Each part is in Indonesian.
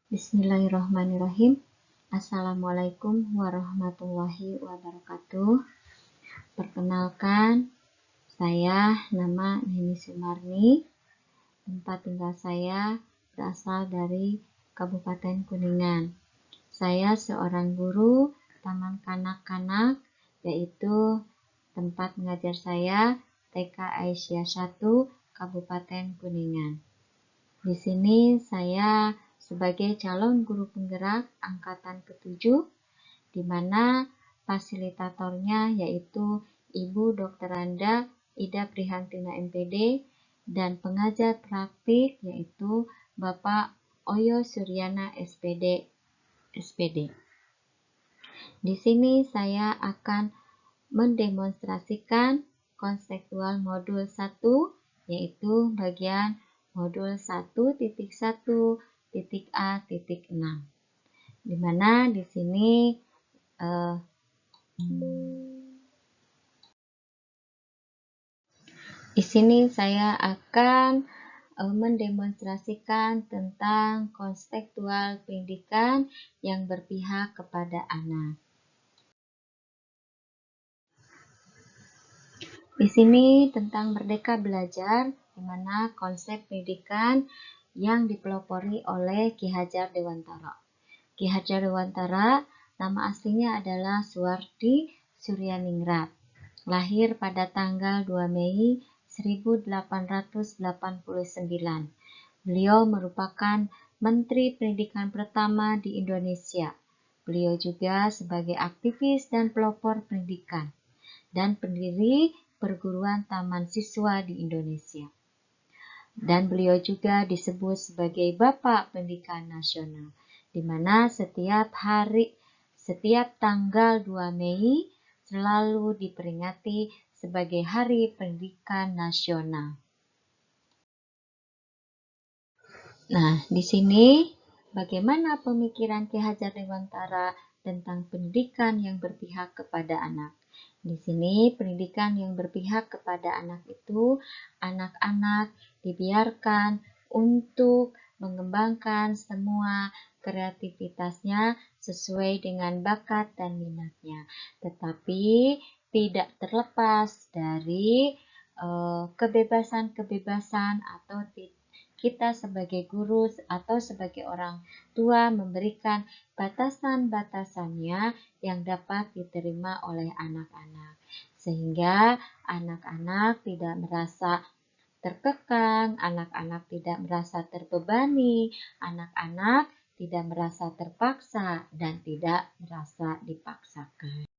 Bismillahirrahmanirrahim. Assalamualaikum warahmatullahi wabarakatuh. Perkenalkan, saya nama Nini Sumarni. Tempat tinggal saya berasal dari Kabupaten Kuningan. Saya seorang guru Taman Kanak-Kanak, yaitu tempat mengajar saya TK Aisyah 1 Kabupaten Kuningan. Di sini saya sebagai calon guru penggerak angkatan ke-7, di mana fasilitatornya yaitu Ibu Dr. Anda Ida Prihantina MPD dan pengajar praktik yaitu Bapak Oyo Suryana SPD. Di sini saya akan mendemonstrasikan konseptual modul 1 yaitu bagian modul 1.1.A.6, di mana di sini saya akan mendemonstrasikan tentang konseptual pendidikan yang berpihak kepada anak. Di sini tentang Merdeka Belajar, di mana konsep pendidikan yang dipelopori oleh Ki Hajar Dewantara. Ki Hajar Dewantara, nama aslinya adalah Suwardi Suryaningrat. Lahir pada tanggal 2 Mei 1889. Beliau merupakan Menteri Pendidikan pertama di Indonesia. Beliau juga sebagai aktivis dan pelopor pendidikan dan pendiri perguruan taman siswa di Indonesia. Dan beliau juga disebut sebagai Bapak Pendidikan Nasional, di mana setiap tanggal 2 Mei selalu diperingati sebagai Hari Pendidikan Nasional. Nah, di sini bagaimana pemikiran Ki Hajar Dewantara tentang pendidikan yang berpihak kepada anak. Di sini pendidikan yang berpihak kepada anak itu anak-anak dibiarkan untuk mengembangkan semua kreativitasnya sesuai dengan bakat dan minatnya, tetapi tidak terlepas dari kebebasan-kebebasan atau kita sebagai guru atau sebagai orang tua memberikan batasan-batasannya yang dapat diterima oleh anak-anak, sehingga anak-anak tidak merasa terkekang, anak-anak tidak merasa terbebani, anak-anak tidak merasa terpaksa dan tidak merasa dipaksakan.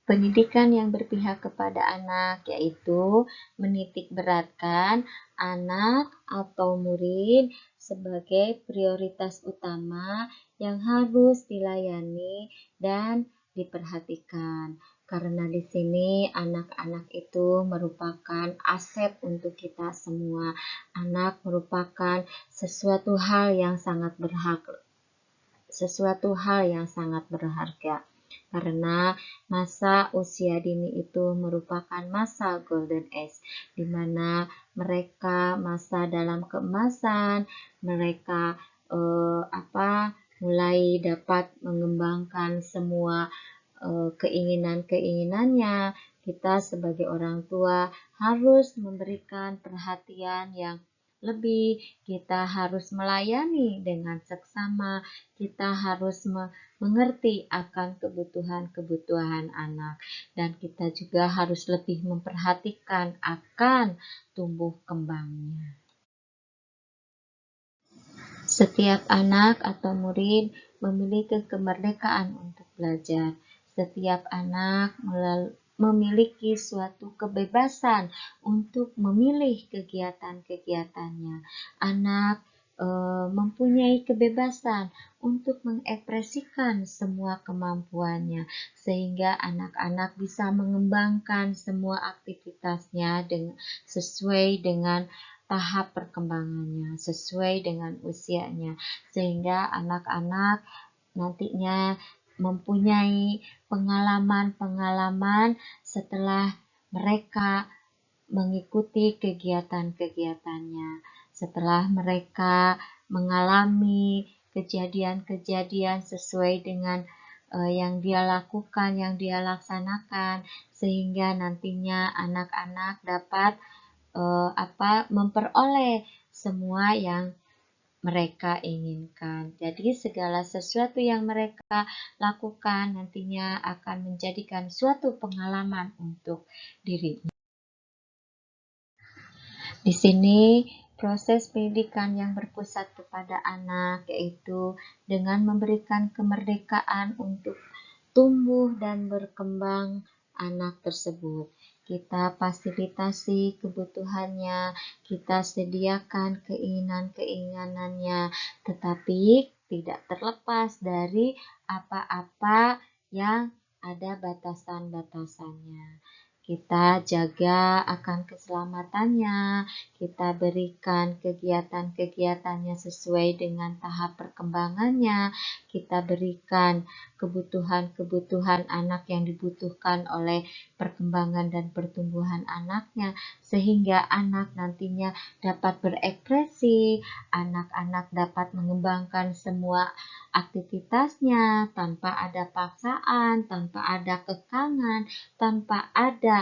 Pendidikan yang berpihak kepada anak yaitu menitik beratkan anak atau murid sebagai prioritas utama yang harus dilayani dan diperhatikan. Karena di sini anak-anak itu merupakan aset untuk kita semua. Anak merupakan sesuatu hal yang sangat berharga. Karena masa usia dini itu merupakan masa golden age, di mana mereka masa dalam keemasan, mereka mulai dapat mengembangkan semua keinginan-keinginannya. Kita sebagai orang tua harus memberikan perhatian yang lebih, kita harus melayani dengan seksama, kita harus mengerti akan kebutuhan-kebutuhan anak, dan kita juga harus lebih memperhatikan akan tumbuh kembangnya. Setiap anak atau murid memiliki kemerdekaan untuk belajar. Setiap anak memiliki suatu kebebasan untuk memilih kegiatan-kegiatannya. Anak mempunyai kebebasan untuk mengekspresikan semua kemampuannya, sehingga anak-anak bisa mengembangkan semua aktivitasnya sesuai dengan tahap perkembangannya, sesuai dengan usianya, sehingga anak-anak nantinya mempunyai pengalaman-pengalaman setelah mereka mengikuti kegiatan-kegiatannya, Setelah mereka mengalami kejadian-kejadian sesuai dengan yang dia lakukan, yang dia laksanakan, sehingga nantinya anak-anak dapat memperoleh semua yang mereka inginkan. Jadi segala sesuatu yang mereka lakukan nantinya akan menjadikan suatu pengalaman untuk dirinya. Di sini proses pendidikan yang berpusat kepada anak, yaitu dengan memberikan kemerdekaan untuk tumbuh dan berkembang anak tersebut. Kita fasilitasi kebutuhannya, kita sediakan keinginan-keinginannya, tetapi tidak terlepas dari apa-apa yang ada batasan-batasannya. Kita jaga akan keselamatannya, kita berikan kegiatan-kegiatannya sesuai dengan tahap perkembangannya, kita berikan kebutuhan-kebutuhan anak yang dibutuhkan oleh perkembangan dan pertumbuhan anaknya, sehingga anak nantinya dapat berekspresi, anak-anak dapat mengembangkan semua aktivitasnya tanpa ada paksaan, tanpa ada kekangan, tanpa ada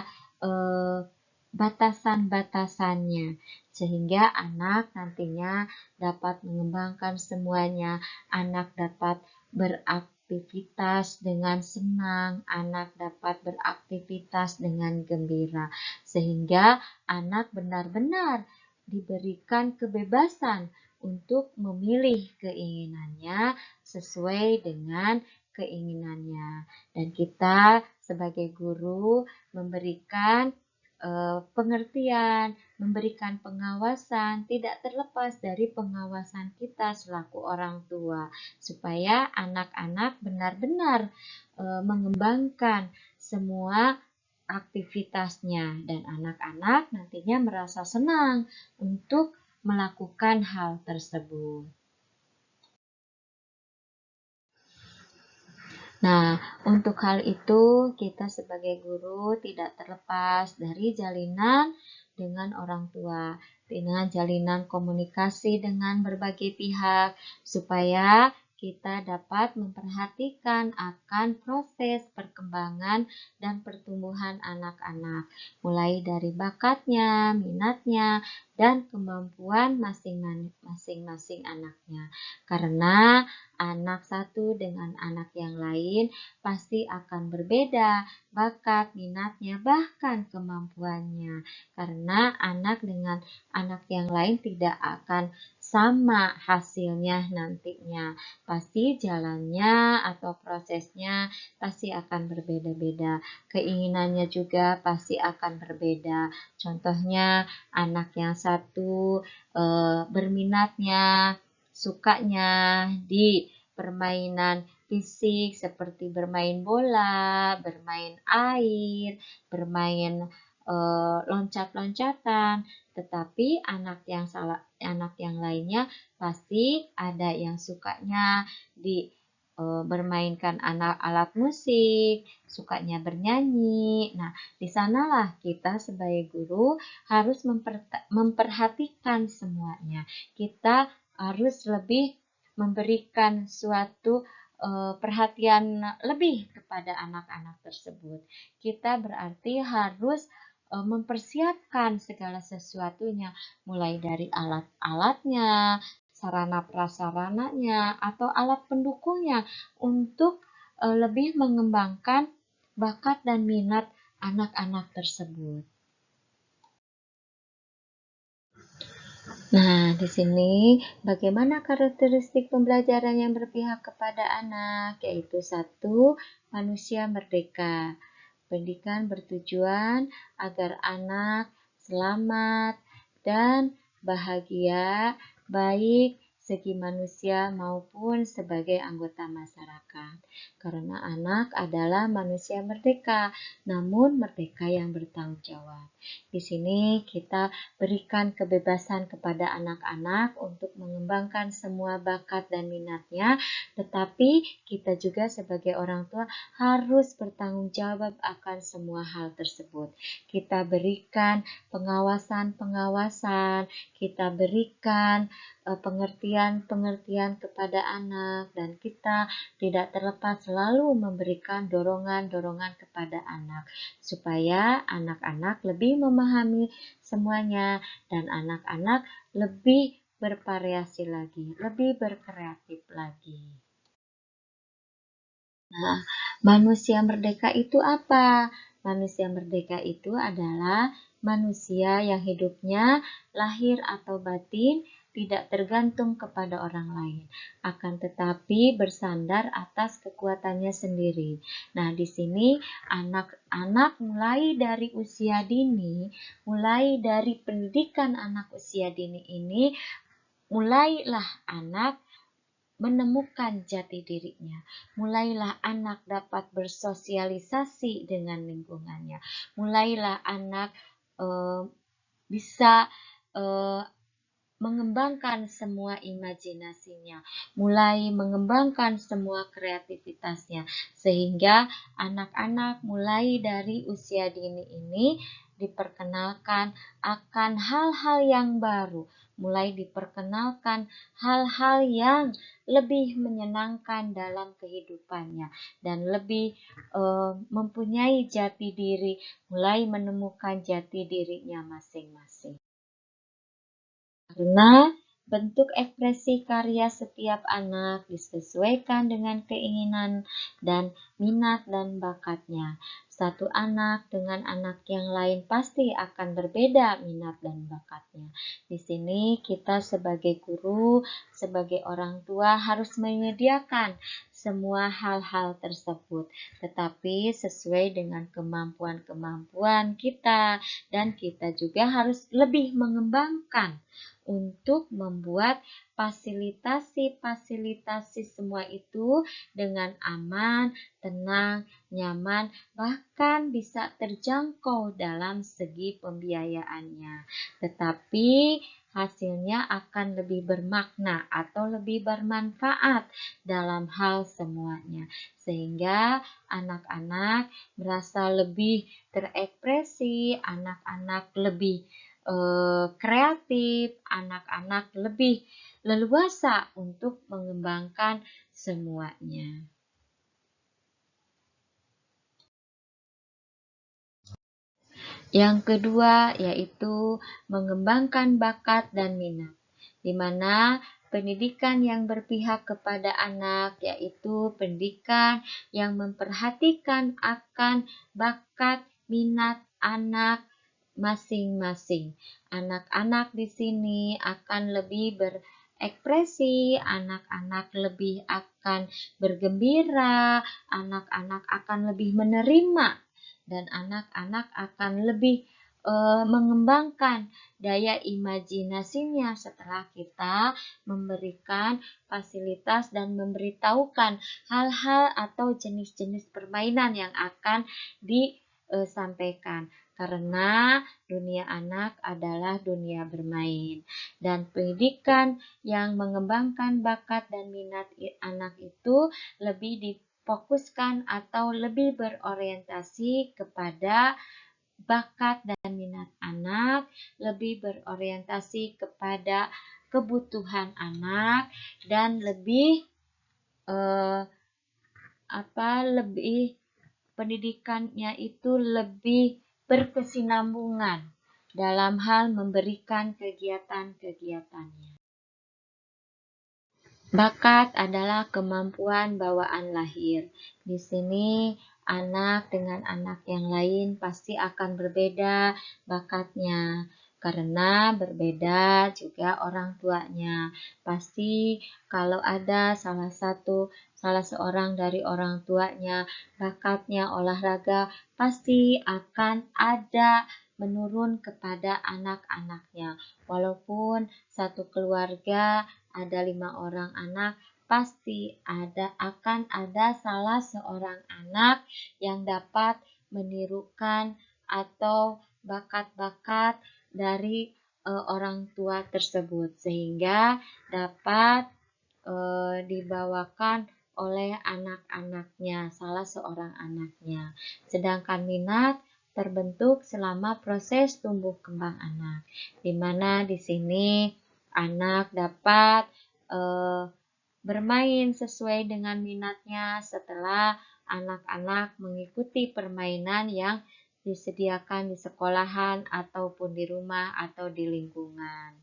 batasan-batasannya, sehingga anak nantinya dapat mengembangkan semuanya, anak dapat beraktivitas dengan senang, anak dapat beraktivitas dengan gembira, sehingga anak benar-benar diberikan kebebasan untuk memilih keinginannya sesuai dengan keinginannya. Dan kita sebagai guru memberikan pengertian, memberikan pengawasan, tidak terlepas dari pengawasan kita selaku orang tua, supaya anak-anak benar-benar mengembangkan semua aktivitasnya dan anak-anak nantinya merasa senang untuk melakukan hal tersebut. Nah, untuk hal itu kita sebagai guru tidak terlepas dari jalinan dengan orang tua, dengan jalinan komunikasi dengan berbagai pihak, supaya kita dapat memperhatikan akan proses perkembangan dan pertumbuhan anak-anak, mulai dari bakatnya, minatnya, dan kemampuan masing-masing anaknya. Karena anak satu dengan anak yang lain pasti akan berbeda bakat, minatnya, bahkan kemampuannya. Karena anak dengan anak yang lain tidak akan sama hasilnya nantinya. Pasti jalannya atau prosesnya pasti akan berbeda-beda. Keinginannya juga pasti akan berbeda. Contohnya anak yang satu berminatnya, sukanya di permainan fisik seperti bermain bola, bermain air, bermain loncat-loncatan, tetapi anak yang lainnya pasti ada yang sukanya di bermainkan alat musik, sukanya bernyanyi. Nah, di sanalah kita sebagai guru harus memperhatikan semuanya. Kita harus lebih memberikan suatu perhatian lebih kepada anak-anak tersebut. Kita berarti harus mempersiapkan segala sesuatunya, mulai dari alat-alatnya, sarana prasarananya, atau alat pendukungnya untuk lebih mengembangkan bakat dan minat anak-anak tersebut. Nah, di sini bagaimana karakteristik pembelajaran yang berpihak kepada anak, yaitu 1. Manusia merdeka. Pendidikan bertujuan agar anak selamat dan bahagia, baik segi manusia maupun sebagai anggota masyarakat. Karena anak adalah manusia merdeka, namun merdeka yang bertanggung jawab. Di sini kita berikan kebebasan kepada anak-anak untuk mengembangkan semua bakat dan minatnya, tetapi kita juga sebagai orang tua harus bertanggung jawab akan semua hal tersebut. Kita berikan pengawasan-pengawasan, kita berikan pengertian-pengertian kepada anak, dan kita tidak terlepas selalu memberikan dorongan-dorongan kepada anak supaya anak-anak lebih memahami semuanya dan anak-anak lebih bervariasi lagi, lebih berkreatif lagi. Nah, manusia merdeka itu apa? Manusia merdeka itu adalah manusia yang hidupnya lahir atau batin tidak tergantung kepada orang lain, akan tetapi bersandar atas kekuatannya sendiri. Nah, di sini anak-anak mulai dari usia dini, mulai dari pendidikan anak usia dini ini, mulailah anak menemukan jati dirinya. Mulailah anak dapat bersosialisasi dengan lingkungannya. Mulailah anak bisa mengembangkan semua imajinasinya, mulai mengembangkan semua kreativitasnya, sehingga anak-anak mulai dari usia dini ini diperkenalkan akan hal-hal yang baru, mulai diperkenalkan hal-hal yang lebih menyenangkan dalam kehidupannya dan lebih mempunyai jati diri, mulai menemukan jati dirinya masing-masing. Karena bentuk ekspresi karya setiap anak disesuaikan dengan keinginan dan minat dan bakatnya. Satu anak dengan anak yang lain pasti akan berbeda minat dan bakatnya. Di sini kita sebagai guru, sebagai orang tua harus menyediakan semua hal-hal tersebut, tetapi sesuai dengan kemampuan-kemampuan kita, dan kita juga harus lebih mengembangkan untuk membuat fasilitasi semua itu dengan aman, tenang, nyaman, bahkan bisa terjangkau dalam segi pembiayaannya. Tetapi hasilnya akan lebih bermakna atau lebih bermanfaat dalam hal semuanya. Sehingga anak-anak merasa lebih terekspresi, anak-anak lebih kreatif, anak-anak lebih leluasa untuk mengembangkan semuanya. Yang kedua yaitu mengembangkan bakat dan minat, di mana pendidikan yang berpihak kepada anak yaitu pendidikan yang memperhatikan akan bakat minat anak masing-masing. Anak-anak di sini akan lebih berekspresi, anak-anak lebih akan bergembira, anak-anak akan lebih menerima, dan anak-anak akan lebih mengembangkan daya imajinasinya setelah kita memberikan fasilitas dan memberitahukan hal-hal atau jenis-jenis permainan yang akan disampaikan. Karena dunia anak adalah dunia bermain, dan pendidikan yang mengembangkan bakat dan minat anak itu lebih difokuskan atau lebih berorientasi kepada bakat dan minat anak, lebih berorientasi kepada kebutuhan anak, dan lebih pendidikannya itu lebih berkesinambungan dalam hal memberikan kegiatan-kegiatannya. Bakat adalah kemampuan bawaan lahir. Di sini anak dengan anak yang lain pasti akan berbeda bakatnya. Karena berbeda juga orang tuanya. Pasti kalau ada salah seorang dari orang tuanya bakatnya olahraga, pasti akan ada menurun kepada anak-anaknya. Walaupun satu keluarga ada 5 orang anak, pasti akan ada salah seorang anak yang dapat menirukan atau bakat-bakat dari orang tua tersebut, sehingga dapat dibawakan oleh anak-anaknya, salah seorang anaknya. Sedangkan minat terbentuk selama proses tumbuh kembang anak, di mana di sini anak dapat bermain sesuai dengan minatnya setelah anak-anak mengikuti permainan yang disediakan di sekolahan ataupun di rumah atau di lingkungan.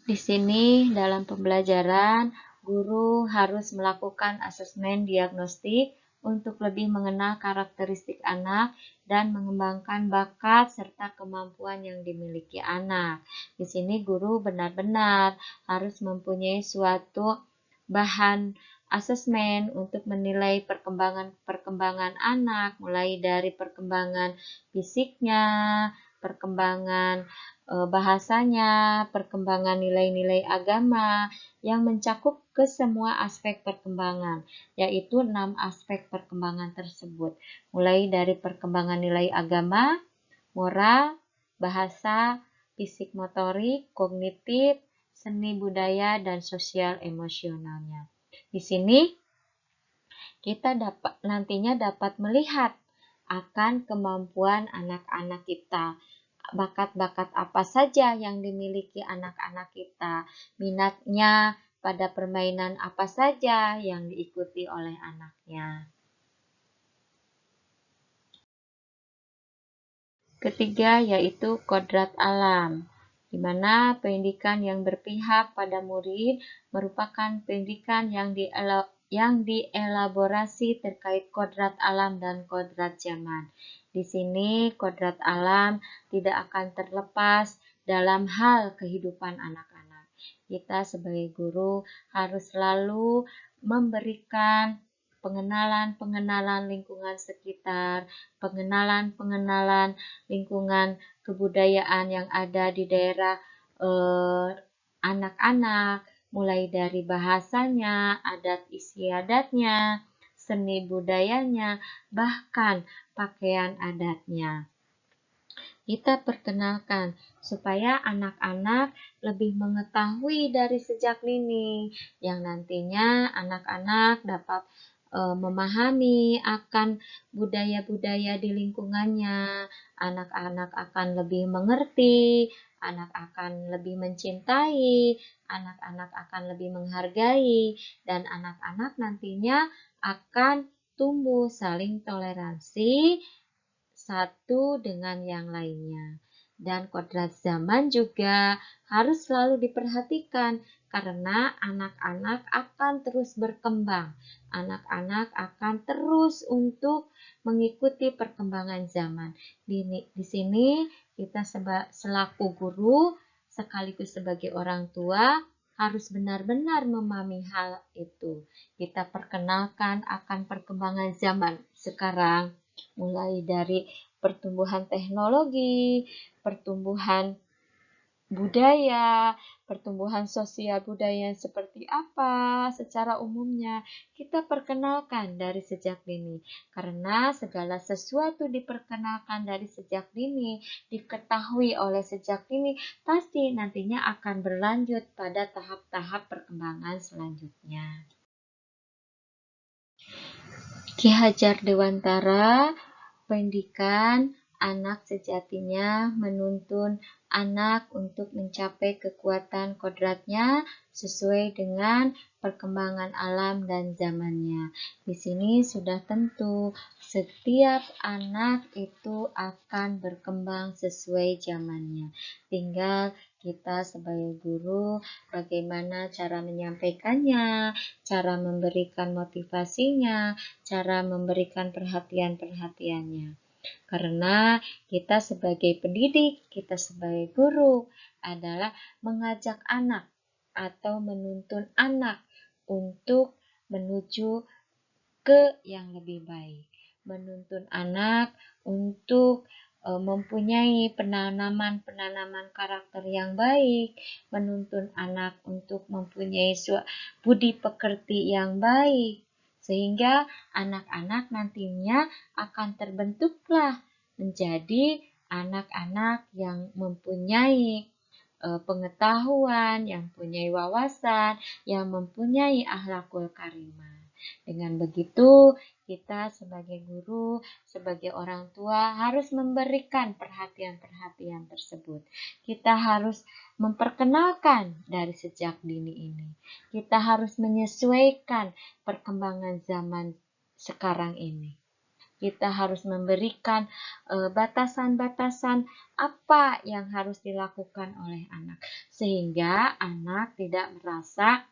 Di sini dalam pembelajaran, guru harus melakukan asesmen diagnostik untuk lebih mengenal karakteristik anak dan mengembangkan bakat serta kemampuan yang dimiliki anak. Di sini guru benar-benar harus mempunyai suatu bahan asesmen untuk menilai perkembangan anak, mulai dari perkembangan fisiknya, perkembangan bahasanya, perkembangan nilai-nilai agama yang mencakup ke semua aspek perkembangan, yaitu 6 aspek perkembangan tersebut, mulai dari perkembangan nilai agama, moral, bahasa, fisik motorik, kognitif, seni budaya, dan sosial emosionalnya. Di sini kita nantinya dapat melihat akan kemampuan anak-anak kita. Bakat-bakat apa saja yang dimiliki anak-anak kita, minatnya pada permainan apa saja yang diikuti oleh anaknya. Ketiga yaitu kodrat alam, di mana pendidikan yang berpihak pada murid merupakan pendidikan yang dielaborasi terkait kodrat alam dan kodrat zaman. Di sini kodrat alam tidak akan terlepas dalam hal kehidupan anak-anak. Kita sebagai guru harus selalu memberikan pengenalan lingkungan sekitar, pengenalan lingkungan kebudayaan yang ada di daerah anak-anak, mulai dari bahasanya, adat istiadatnya, seni budayanya, bahkan pakaian adatnya. Kita perkenalkan supaya anak-anak lebih mengetahui dari sejak dini, yang nantinya anak-anak dapat memahami akan budaya-budaya di lingkungannya. Anak-anak akan lebih mengerti, anak akan lebih mencintai, anak-anak akan lebih menghargai, dan anak-anak nantinya akan tumbuh saling toleransi satu dengan yang lainnya. Dan kodrat zaman juga harus selalu diperhatikan karena anak-anak akan terus berkembang. Anak-anak akan terus untuk mengikuti perkembangan zaman. Di sini kita selaku guru sekaligus sebagai orang tua harus benar-benar memahami hal itu. Kita perkenalkan akan perkembangan zaman sekarang, mulai dari pertumbuhan teknologi, pertumbuhan budaya, pertumbuhan sosial budaya seperti apa secara umumnya, kita perkenalkan dari sejak dini. Karena segala sesuatu diperkenalkan dari sejak dini, diketahui oleh sejak dini, pasti nantinya akan berlanjut pada tahap-tahap perkembangan selanjutnya. Ki Hajar Dewantara, pendidikan anak sejatinya menuntun anak untuk mencapai kekuatan kodratnya sesuai dengan perkembangan alam dan zamannya. Di sini sudah tentu setiap anak itu akan berkembang sesuai zamannya. Tinggal kita sebagai guru bagaimana cara menyampaikannya, cara memberikan motivasinya, cara memberikan perhatian-perhatiannya. Karena kita sebagai pendidik, kita sebagai guru adalah mengajak anak atau menuntun anak untuk menuju ke yang lebih baik, menuntun anak untuk mempunyai penanaman karakter yang baik, menuntun anak untuk mempunyai budi pekerti yang baik, sehingga anak-anak nantinya akan terbentuklah menjadi anak-anak yang mempunyai pengetahuan, yang mempunyai wawasan, yang mempunyai akhlakul karimah. Dengan begitu, kita sebagai guru, sebagai orang tua harus memberikan perhatian-perhatian tersebut. Kita harus memperkenalkan dari sejak dini ini. Kita harus menyesuaikan perkembangan zaman sekarang ini. Kita harus memberikan batasan-batasan apa yang harus dilakukan oleh anak, sehingga anak tidak merasa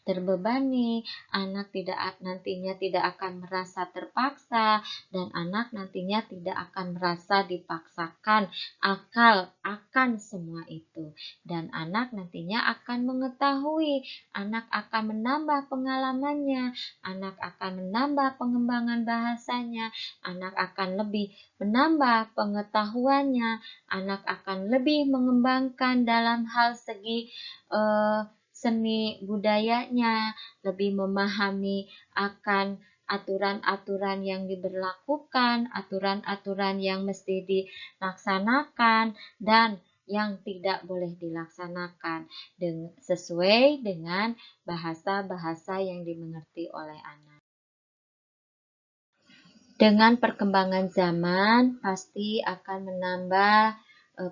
terbebani, anak nantinya tidak akan merasa terpaksa, dan anak nantinya tidak akan merasa dipaksakan akan semua itu. Dan anak nantinya akan mengetahui, anak akan menambah pengalamannya, anak akan menambah pengembangan bahasanya, anak akan lebih menambah pengetahuannya, anak akan lebih mengembangkan dalam hal segi seni budayanya, lebih memahami akan aturan-aturan yang diberlakukan, aturan-aturan yang mesti dilaksanakan, dan yang tidak boleh dilaksanakan sesuai dengan bahasa-bahasa yang dimengerti oleh anak. Dengan perkembangan zaman, pasti akan menambah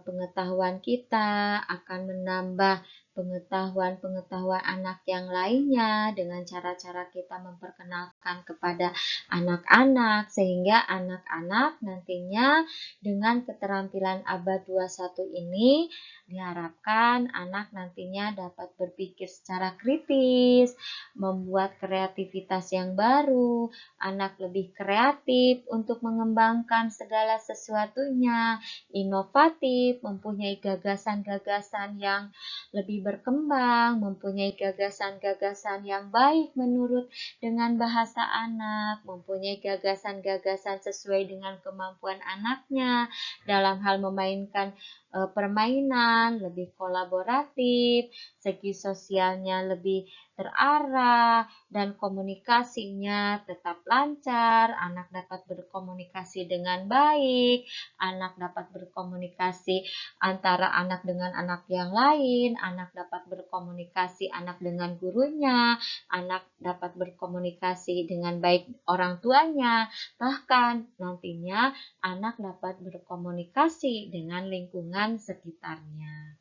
pengetahuan kita, akan menambah pengetahuan-pengetahuan anak yang lainnya dengan cara-cara kita memperkenalkan kepada anak-anak, sehingga anak-anak nantinya dengan keterampilan abad 21 ini diharapkan anak nantinya dapat berpikir secara kritis, membuat kreativitas yang baru, anak lebih kreatif untuk mengembangkan segala sesuatunya, inovatif, mempunyai gagasan-gagasan yang lebih berkembang, mempunyai gagasan-gagasan yang baik menurut dengan bahasa anak, mempunyai gagasan-gagasan sesuai dengan kemampuan anaknya dalam hal memainkan permainan, lebih kolaboratif, segi sosialnya lebih terarah, dan komunikasinya tetap lancar, anak dapat berkomunikasi dengan baik, anak dapat berkomunikasi antara anak dengan anak yang lain, anak dapat berkomunikasi anak dengan gurunya, anak dapat berkomunikasi dengan baik orang tuanya, bahkan nantinya anak dapat berkomunikasi dengan lingkungan sekitarnya.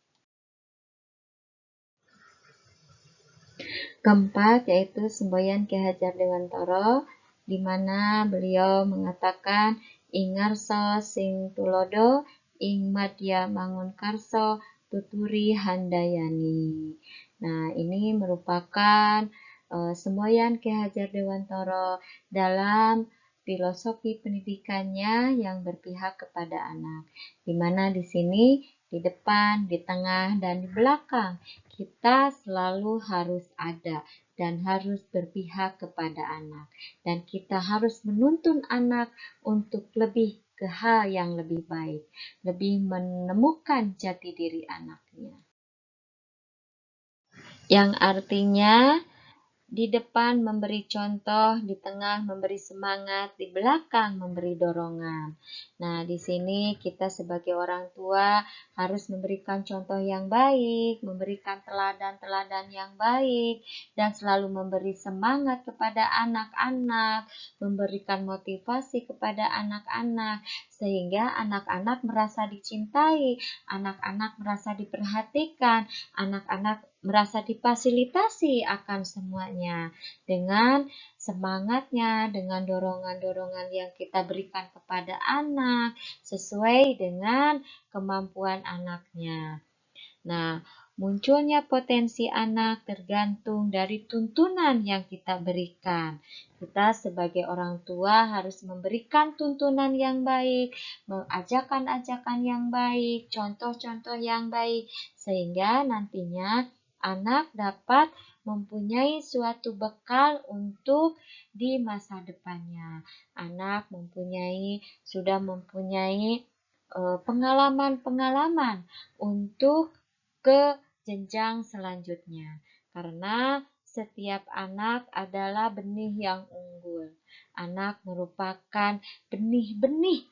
Keempat yaitu semboyan Ki Hajar Dewantara, di mana beliau mengatakan ingarsa sing tulodo ing madya mangunkarsa tuturi handayani. Nah, ini merupakan semboyan Ki Hajar Dewantara dalam filosofi pendidikannya yang berpihak kepada anak, di mana di sini di depan, di tengah, dan di belakang kita selalu harus ada dan harus berpihak kepada anak. Dan kita harus menuntun anak untuk lebih ke hal yang lebih baik, lebih menemukan jati diri anaknya. Yang artinya di depan memberi contoh, di tengah memberi semangat, di belakang memberi dorongan. Nah, di sini kita sebagai orang tua harus memberikan contoh yang baik, memberikan teladan-teladan yang baik, dan selalu memberi semangat kepada anak-anak, memberikan motivasi kepada anak-anak, sehingga anak-anak merasa dicintai, anak-anak merasa diperhatikan, anak-anak merasa difasilitasi akan semuanya dengan semangatnya, dengan dorongan-dorongan yang kita berikan kepada anak sesuai dengan kemampuan anaknya. Nah, munculnya potensi anak tergantung dari tuntunan yang kita berikan. Kita sebagai orang tua harus memberikan tuntunan yang baik, ajakan-ajakan yang baik, contoh-contoh yang baik, sehingga nantinya anak dapat mempunyai suatu bekal untuk di masa depannya. Anak sudah mempunyai pengalaman-pengalaman untuk ke jenjang selanjutnya. Karena setiap anak adalah benih yang unggul. Anak merupakan benih-benih,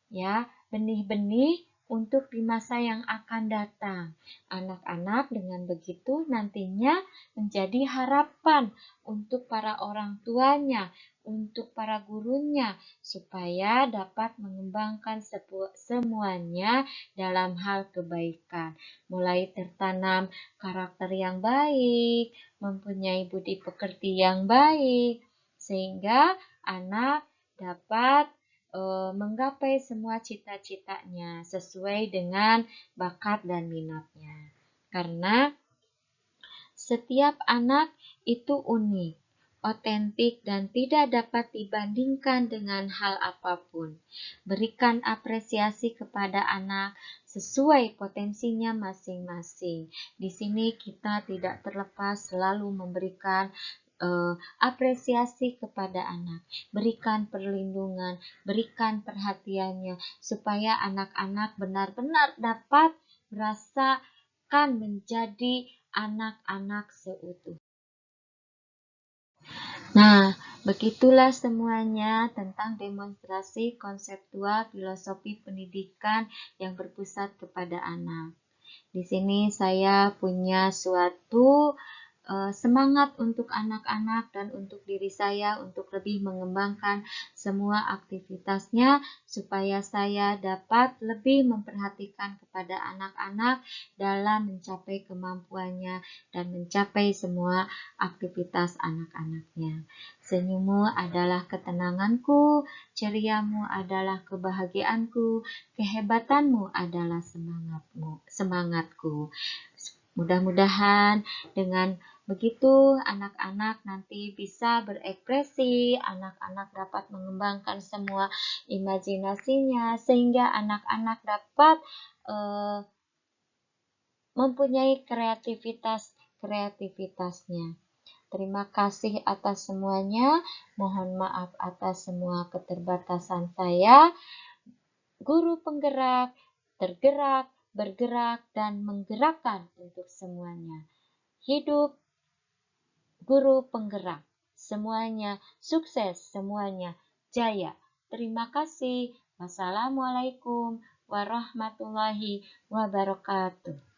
ya, benih-benih untuk di masa yang akan datang. Anak-anak dengan begitu nantinya menjadi harapan untuk para orang tuanya, untuk para gurunya, supaya dapat mengembangkan semuanya dalam hal kebaikan. Mulai tertanam karakter yang baik, mempunyai budi pekerti yang baik, sehingga anak dapat menggapai semua cita-citanya sesuai dengan bakat dan minatnya. Karena setiap anak itu unik, otentik, dan tidak dapat dibandingkan dengan hal apapun. Berikan apresiasi kepada anak sesuai potensinya masing-masing. Di sini kita tidak terlepas selalu memberikan apresiasi kepada anak, berikan perlindungan, berikan perhatiannya, supaya anak-anak benar-benar dapat merasakan menjadi anak-anak seutuh. Nah, begitulah semuanya tentang demonstrasi konseptual filosofi pendidikan yang berpusat kepada anak. Di sini saya punya suatu semangat untuk anak-anak dan untuk diri saya untuk lebih mengembangkan semua aktivitasnya supaya saya dapat lebih memperhatikan kepada anak-anak dalam mencapai kemampuannya dan mencapai semua aktivitas anak-anaknya. Senyummu adalah ketenanganku, ceriamu adalah kebahagiaanku, kehebatanmu adalah semangatku. Mudah-mudahan dengan begitu anak-anak nanti bisa berekspresi, anak-anak dapat mengembangkan semua imajinasinya sehingga anak-anak dapat mempunyai kreativitasnya. Terima kasih atas semuanya. Mohon maaf atas semua keterbatasan saya. Guru penggerak, tergerak, bergerak, dan menggerakkan untuk semuanya. Hidup guru penggerak. Semuanya sukses, semuanya jaya. Terima kasih. Wassalamualaikum warahmatullahi wabarakatuh.